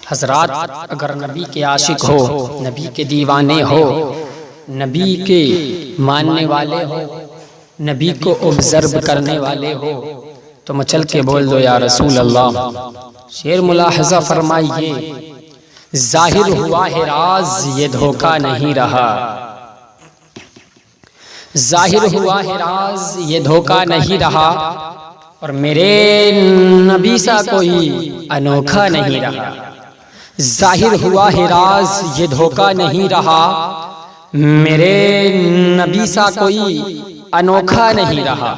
حضرات اگر نبی کے عاشق ہو، نبی کے دیوانے ہو، نبی کے ماننے والے ہو، نبی کو observe کرنے والے ہو تو مچل کے بول دو یا رسول اللہ۔ شعر ملاحظہ فرمائیے، ظاہر ہوا ہے راز یہ دھوکہ نہیں رہا، ظاہر ہوا ہے راز یہ دھوکہ نہیں رہا، اور میرے نبی سا کوئی انوکھا نہیں رہا۔ ظاہر ہوا ہے راز یہ دھوکہ نہیں رہا، میرے نبی سا کوئی انوکھا نہیں رہا۔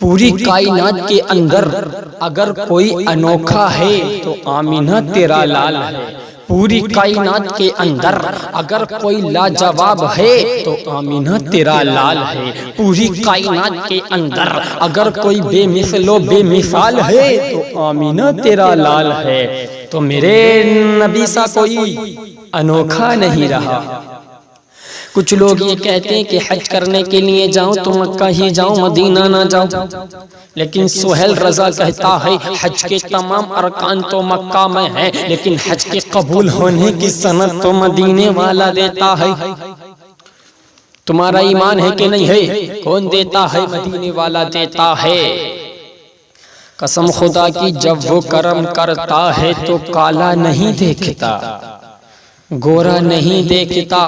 پوری کائنات کے اندر اگر کوئی انوکھا ہے تو آمینہ تیرا لال ہے، پوری کائنات کے اندر اگر کوئی لاجواب ہے تو آمینہ تیرا لال ہے، پوری کائنات کے اندر اگر کوئی بے مثل و بے مثال ہے تو آمینہ تیرا لال ہے، تو میرے نبی سا کوئی انوکھا نہیں رہا۔ کچھ لوگ یہ کہتے ہیں کہ حج کرنے کے لیے جاؤں تو مکہ ہی جاؤں، مدینہ نہ جاؤں، لیکن سہیل رضا کہتا ہے حج کے تمام ارکان تو مکہ میں ہیں، لیکن حج کے قبول ہونے کی سند تو مدینے والا دیتا ہے۔ تمہارا ایمان ہے کہ نہیں ہے؟ کون دیتا ہے؟ مدینے والا دیتا ہے۔ قسم خدا کی جب وہ کرم کرتا ہے تو کالا نہیں دیکھتا، گورا نہیں دیکھتا،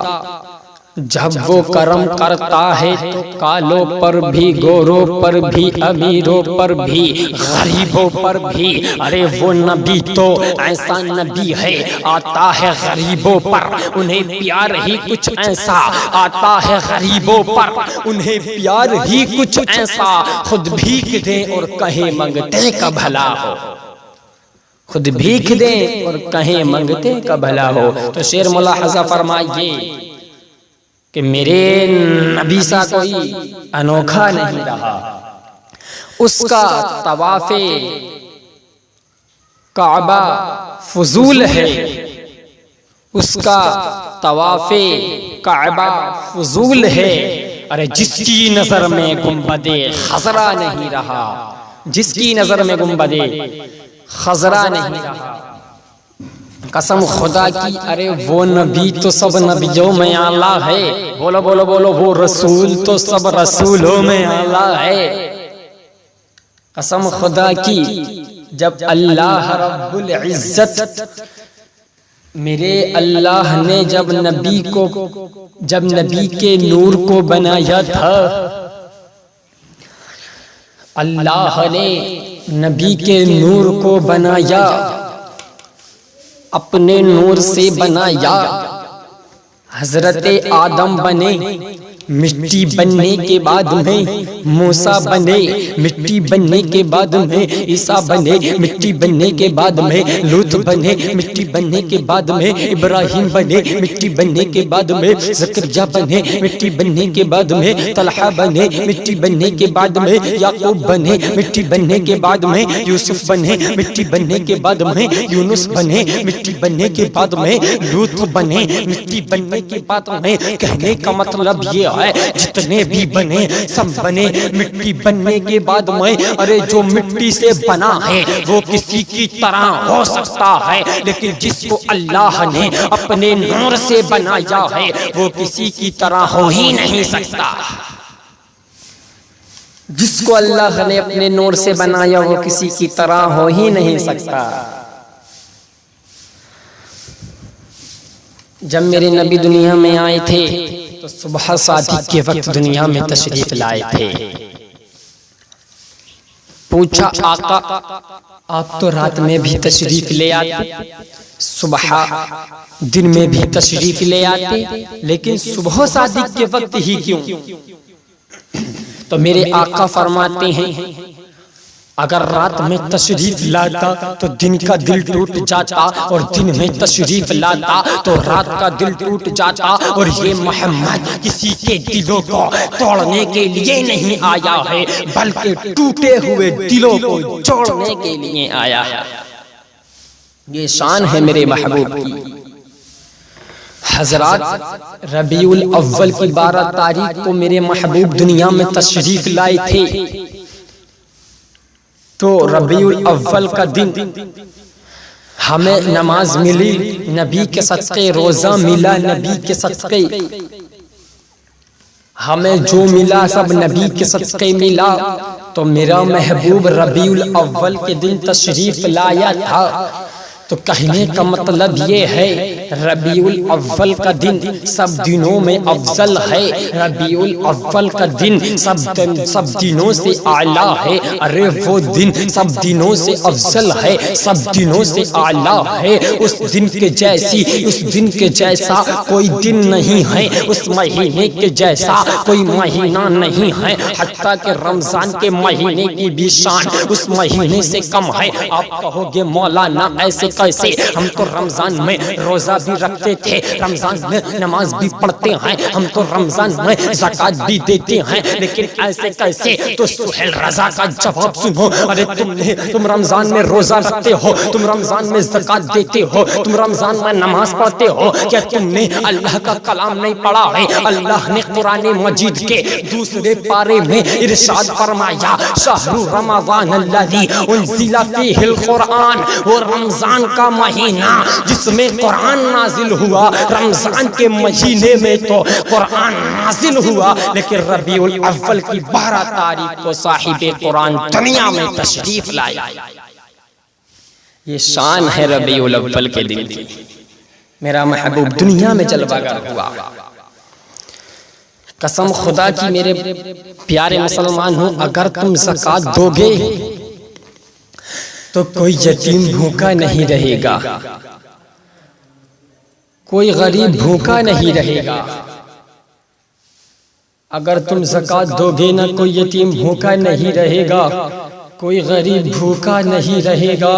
جب وہ کرم کرتا ہے تو کالوں پر بھی، گوروں پر بھی، امیروں پر بھی، غریبوں پر بھی۔ ارے وہ نبی تو ایسا نبی ہے، آتا ہے غریبوں پر انہیں پیار ہی کچھ ایسا، آتا ہے غریبوں پر انہیں پیار ہی کچھ ایسا، خود بھیک دیں اور کہیں منگتے کا بھلا ہو، خود بھیک دیں اور کہیں منگتے کا بھلا ہو۔ تو شعر ملاحظہ فرمائیے کہ میرے نبی سا کوئی انوکھا نہیں رہا۔ اس کا طواف کعبہ فضول ہے، اس کا طواف کعبہ فضول ہے، ارے جس کی نظر میں گنبد خضرا نہیں رہا، جس کی نظر میں گنبد خضرا نہیں رہا۔ قسم خدا کی ارے وہ نبی تو سب نبیوں میں اعلیٰ ہے، بولو بولو بولو، وہ رسول تو سب رسولوں میں اعلیٰ ہے۔ قسم خدا کی جب اللہ رب العزت میرے اللہ نے جب نبی کے نور کو بنایا تھا، اللہ نے نبی کے نور کو بنایا، اپنے نور سے بنایا۔ حضرت آدم بنے، مٹی بننے کے بعد میں موسیٰ بنے، مٹی بننے کے بعد میں عیسیٰ بنے، مٹی بننے کے بعد میں لوط بنے، مٹی بننے کے بعد میں ابراہیم بنے، مٹی بننے کے بعد میں زکریا بنے، مٹی بننے کے بعد میں طلحہ بنے، مٹی بننے کے بعد میں یعقوب بنے، مٹی بننے کے بعد میں یوسف بنے، مٹی بننے کے بعد میں یونس بنے، مٹی بننے کے بعد میں لوط بنے، مٹی بننے کے بعد میں، کہنے کا مطلب یہ جتنے بھی بنے سب بنے مٹی بننے کے بعد میں۔ ارے جو مٹی سے بنا ہے وہ کسی کی طرح ہو سکتا ہے، لیکن جس کو اللہ نے اپنے نور سے بنایا ہے وہ کسی کی طرح ہو ہی نہیں سکتا۔ جس کو اللہ نے اپنے نور سے بنایا وہ کسی کی طرح ہو ہی نہیں سکتا۔ جب میرے نبی دنیا میں آئے تھے تو صبح صادق کے وقت دنیا میں تشریف لائے تھے۔ پوچھا آقا آپ تو رات میں بھی تشریف لے آتے، صبح دن میں بھی تشریف لے آتے، لیکن صبح صادق کے وقت ہی کیوں؟ تو میرے آقا فرماتے ہیں اگر رات میں تشریف لاتا تو دن کا دل ٹوٹ جاتا، اور دن میں تشریف لاتا تو رات کا دل ٹوٹ جاتا، اور یہ محمد کسی کے دلوں کو توڑنے کے لیے نہیں آیا ہے بلکہ ٹوٹے ہوئے دلوں کو جوڑنے کے لیے آیا ہے۔ یہ شان ہے میرے محبوب کی۔ حضرات ربیع الاول کی 12 تاریخ کو میرے محبوب دنیا میں تشریف لائے تھے، تو ربیع الاول کا دن ہمیں نماز ملی نبی کے صدقے، روزہ ملا نبی کے صدقے، ہمیں جو ملا سب نبی کے صدقے ملا۔ تو میرا محبوب ربیع الاول کے دن تشریف لایا تھا، تو کہنے کا مطلب یہ ہے ربیع الاول کا دن سب دنوں میں افضل ہے، ربیع الاول کا دن سب دنوں سے اعلیٰ ہے۔ ارے وہ دن سب دنوں سے افضل ہے، سب دنوں سے اعلیٰ ہے۔ اس دن کے جیسی، اس دن کے جیسا کوئی دن نہیں ہے، اس مہینے کے جیسا کوئی مہینہ نہیں ہے، حتیٰ کہ رمضان کے مہینے کی بھی شان اس مہینے سے کم ہے۔ آپ کہو گے مولانا ایسے کیسے؟ ہم تو رمضان میں روزہ بھی رکھتے تھے، رمضان میں نماز بھی پڑھتے ہیں، ہم تو رمضان میں زکوٰۃ بھی دیتے ہیں، لیکن ایسے کیسے؟ تو سہیل رضا کا جواب سنو۔ ارے تم رمضان میں روزہ رکھتے ہو، تم رمضان میں زکوٰۃ دیتے ہو، تم رمضان میں نماز پڑھتے ہو، کیا تم نے اللہ کا کلام نہیں پڑھا ہے؟ اللہ نے قرآن مجید کے دوسرے پارے میں ارشاد فرمایا شہر رمضان الذی انزل فیہ القرآن، وہ رمضان کا مہینہ جس میں قرآن نازل ہوا، رمضان کے مہینے میں تو قرآن نازل ہوا، لیکن ربیع الاول کی 12 تاریخ کو صاحب قرآن دنیا میں تشریف لایا۔ یہ شان ہے ربیع الاول کے دن کی، میرا محبوب دنیا میں جلوہ گر ہوا۔ قسم خدا کی میرے پیارے مسلمان ہوں، اگر تم زکوٰۃ دو گے تو کوئی یتیم بھوکا نہیں رہے گا، کوئی غریب بھوکا نہیں رہے گا۔ اگر تم زکوٰۃ دو گے نا کوئی یتیم بھوکا نہیں رہے گا، کوئی غریب بھوکا نہیں رہے گا۔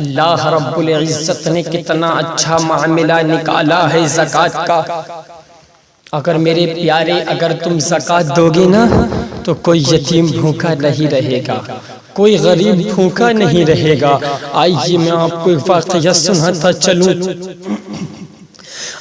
اللہ رب العزت نے کتنا اچھا معاملہ نکالا ہے زکوٰۃ کا۔ اگر میرے پیارے اگر تم زکوٰۃ دو گے نا تو کوئی یتیم بھوکا نہیں رہے گا، کوئی غریب بھوکا نہیں رہے گا۔ آئیے میں آپ کو ایک واقعہ سناتا چلوں۔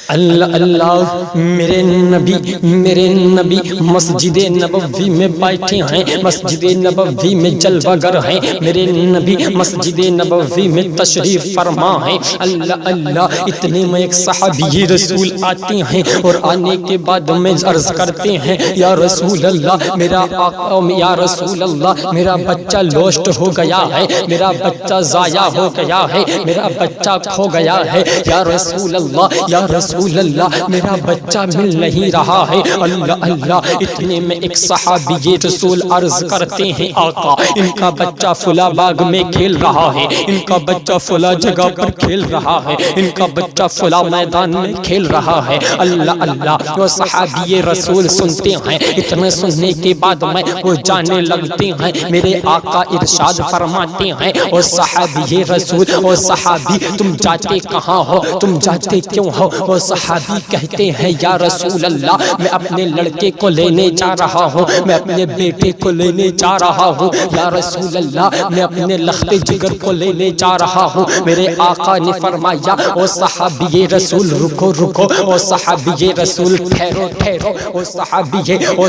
اللہ اللہ میرے نبی مسجد نبوی میں بیٹھے ہیں، مسجد نبوی میں جلوہ گر ہیں، میرے نبی مسجد نبوی میں تشریف فرما ہیں۔ اللہ اللہ اتنے میں ایک صحابی رسول آتے ہیں، اور آنے کے بعد میں عرض کرتے ہیں یا رسول اللہ میرا آقا، یا رسول اللہ میرا بچہ لوسٹ ہو گیا ہے، میرا بچہ ضائع ہو گیا ہے، میرا بچہ کھو گیا ہے، یا رسول اللہ یا رسول اللہ میرا بچہ مل نہیں رہا ہے۔ اللہ اللہ اتنے میں ایک صحابی رسول عرض کرتے ہیں آقا ان کا بچہ فلاں باغ میں کھیل رہا ہے، ان کا بچہ فلاں جگہ پر کھیل رہا ہے، ان کا بچہ فلاں میدان میں کھیل رہا ہے۔ اللہ اللہ وہ صحابی رسول سنتے ہیں، اتنے سننے کے بعد میں وہ جانے لگتے ہیں۔ میرے آقا ارشاد فرماتے ہیں وہ صحابی رسول، وہ صحابی تم جاتے کہاں ہو، تم جاتے کیوں ہو؟ وہ صحابی کہتے ہیں یا رسول اللہ میں اپنے لڑکے کو لینے جا رہا ہوں، میں اپنے بیٹے کو لینے جا رہا ہوں، یا رسول اللہ میں اپنے لخت جگر کو لینے جا رہا ہوں۔ میرے آقا نے فرمایا او صحابی رسول رکو رکو، او صحابی رسول ٹھہرو ٹھہرو، او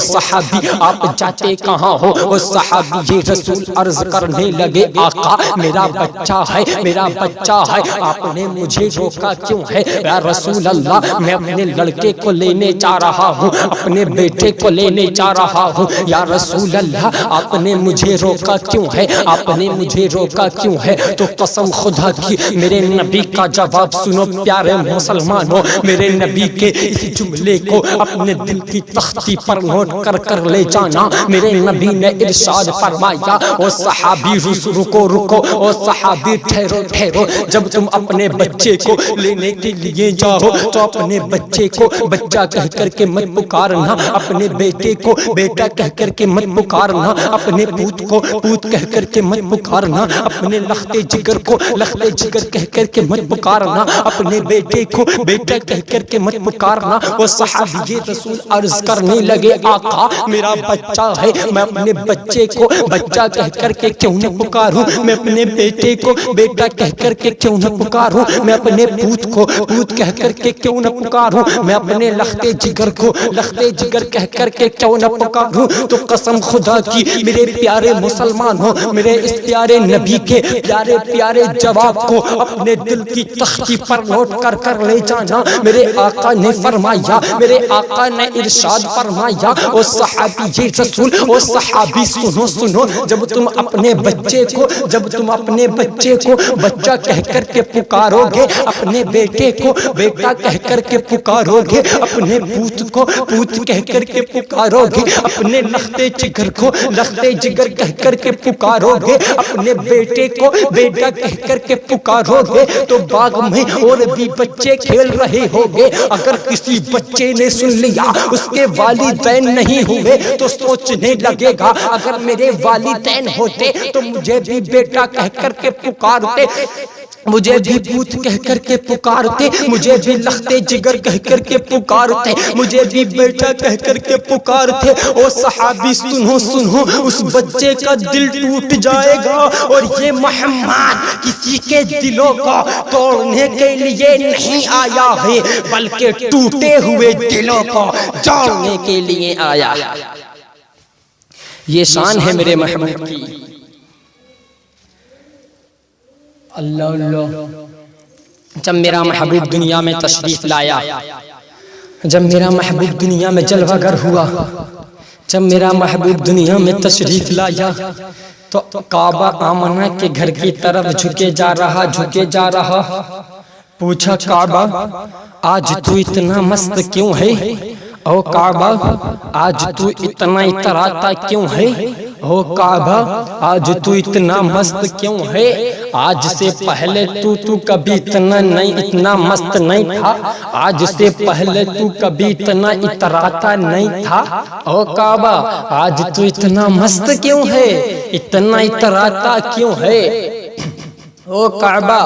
صحابی آپ جاتے کہاں ہو؟ او صحابی رسول عرض کرنے لگے آقا میرا بچہ ہے، میرا بچہ ہے، آپ نے مجھے روکا کیوں ہے؟ یا رسول اللہ میں اپنے لڑکے کو لینے جا رہا ہوں، اپنے بیٹے کو لینے جا رہا ہوں، یا رسول اللہ آپ نے مجھے روکا کیوں ہے؟ آپ نے مجھے روکا کیوں ہے؟ تو قسم خدا کی میرے نبی کا جواب سنو پیارے مسلمانوں، میرے نبی کے اس جملے کو اپنے دل کی تختی پر نوٹ کر کر لے جانا۔ میرے نبی نے ارشاد فرمایا او صحابی رکو رکو، او صحابی ٹھہرو ٹھہرو، جب تم اپنے بچے کو لینے کے لیے جاؤ تو اپنے بچے کو بچہ کہہ کر کے مت پکارنا، اپنے بیٹے کو بیٹا کہہ کر کے مت پکارنا، اپنے پوت کو پوت کہہ کر کے مت پکارنا، اپنے لخت جگر کو لخت جگر کہہ کر کے مت پکارنا، اپنے بیٹے کو بیٹا کہہ کر کے مت پکارنا۔ وہ صحابی رسول عرض کرنے لگے آقا میرا بچہ ہے، میں اپنے بچے کو بچہ کہہ کر کے کیوں نہ پکاروں، میں اپنے بیٹے کو بیٹا کہہ کر کے کیوں نہ پکاروں، میں اپنے پوت کو پوت کہہ کر کے کیوں نہ پکاروں، میں اپنے لختے جگر کو لختے جگر کہہ کر کے کیوں نہ پکاروں؟ تو قسم خدا کی میرے پیارے مسلمانوں، میرے اس پیارے نبی کے پیارے پیارے جواب کو اپنے دل کی تختی پر نوٹ کر کر لے جانا۔ میرے آقا نے فرمایا، میرے آقا نے ارشاد فرمایا، او صحابی جی رسول، او صحابی سنو سنو، جب تم اپنے بچے کو بچہ کہہ کر کے پکارو گے، اپنے بیٹے کو بیٹا کہہ کر کے پکارو گے، اپنے پوت کو پوت کہہ کر کے پکارو گے، اپنے لختے جگر کو لختے جگر کہہ کر کے پکارو گے، اپنے بیٹے کو بیٹا کہہ کر کے پکارو گے، تو باغ میں اور بھی بچے کھیل رہے ہوگے۔ اگر کسی بچے نے سن لیا اس کے والدین نہیں ہوئے تو سوچنے لگے گا اگر میرے والدین ہوتے تو مجھے بھی بیٹا کہہ کر کے پکارتے، مجھے بھی پوت کہہ کر کے پکارتے، مجھے بھی لختے جگر کہہ کر کے پکارتے، مجھے بھی بیٹا کہہ کر کے پکارتے۔ او صحابی سنو سنو، اس بچے کا دل ٹوٹ جائے گا، اور یہ محمد کسی کے دلوں کو توڑنے کے لیے نہیں آیا ہے بلکہ ٹوٹے ہوئے دلوں کو جوڑنے کے لیے آیا۔ یہ شان ہے میرے محبوب کی۔ اللہ اللہ، جب میرا محبوب دنیا میں تشریف لایا، جب میرا محبوب دنیا میں جلوہ گر ہوا، جب میرا محبوب دنیا میں تشریف لایا تو کعبہ آمنہ کے گھر کی طرف جھکے جا رہا۔ پوچھا کعبہ آج تو اتنا مست کیوں ہے؟ او کعبہ آج تو اتنا اتراتا کیوں ہے؟ او کعبہ آج تو اتنا مست کیوں ہے؟ آج سے پہلے تو کبھی اتنا مست نہیں تھا، آج سے پہلے تو کبھی اتنا اتراتا نہیں تھا۔ او کعبہ آج تو اتنا مست کیوں ہے؟ اتنا اتراتا کیوں ہے؟ او کعبہ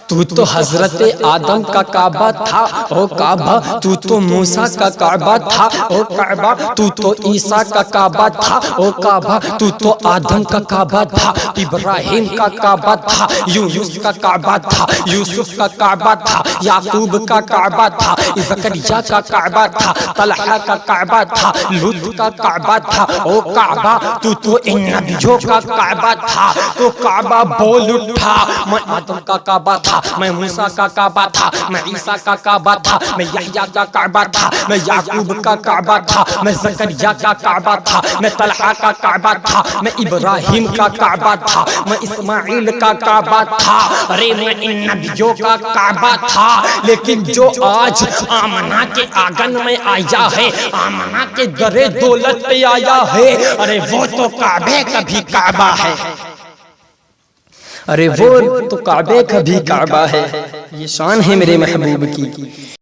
تو حضرت آدم کا کعبہ تھا، او کعبہ تو موسیٰ کا کعبہ تھا، او کعبہ تو عیسیٰ کا کعبہ تھا، او کعبہ تو آدم کا کعبہ تھا، ابراہیم کا کعبہ تھا، یونس کا کعبہ تھا، یوسف کا کعبہ تھا، یعقوب کا کعبہ تھا، زکریا کا کعبہ تھا، طلحہ کا کعبہ تھا، لوط کا کعبہ تھا۔ او کعبہ تو ان نبیوں کا کعبہ تھا۔ تو کعبہ بول اٹھا، میں آدم کا کعبہ تھا، میں موسیٰ کا کعبہ تھا، میں عیسیٰ کا کعبہ تھا، میں یحییٰ کا کعبہ تھا، میں یعقوب کا کعبہ تھا، میں زکریا کا کعبہ تھا، میں طلحہ کا کعبہ تھا، میں ابراہیم کا کعبہ تھا، میں اسماعیل کا کعبہ تھا، ارے میں ان نبیوں کا کعبہ تھا۔ لیکن جو آج آمنہ کے آنگن میں آیا ہے، آمنہ کے در دولت پہ آیا ہے، ارے وہ تو کعبے کا بھی کعبہ ہے، ارے وہ تو کعبے کا بھی کعبہ ہے۔ یہ شان ہے میرے محبوب کی۔